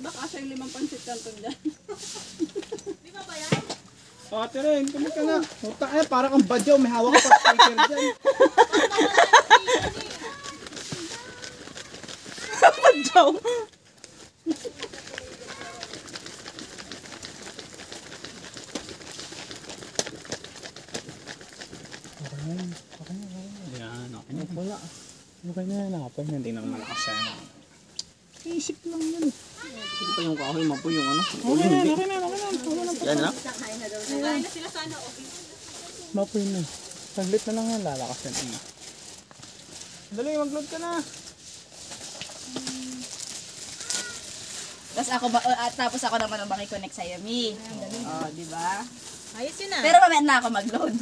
baka siya yung 5 pansit canton dyan. Di ba ba yan? Ate rin, kami ka na. Puta eh, parang ang badyaw, may hawak ka pa sticker dyan. Padyaw. Yan, okay na. Wala. Okay na yan, nakapay na. Hindi na malakas yan. Isip lang yan. Hindi pa yung kahoy, mapo yung ano. Okay na, okay na, okay na. Yan na. Nagkain na sila sana. Okay. Mapoy na. Saglit na lang yan, lalakas yan. Dali, mag-load ka na. Tapos ako naman ang makikonnect sa Yami. Oh, di ba? Ayos yun ah. Pero mamaya na ako mag-load.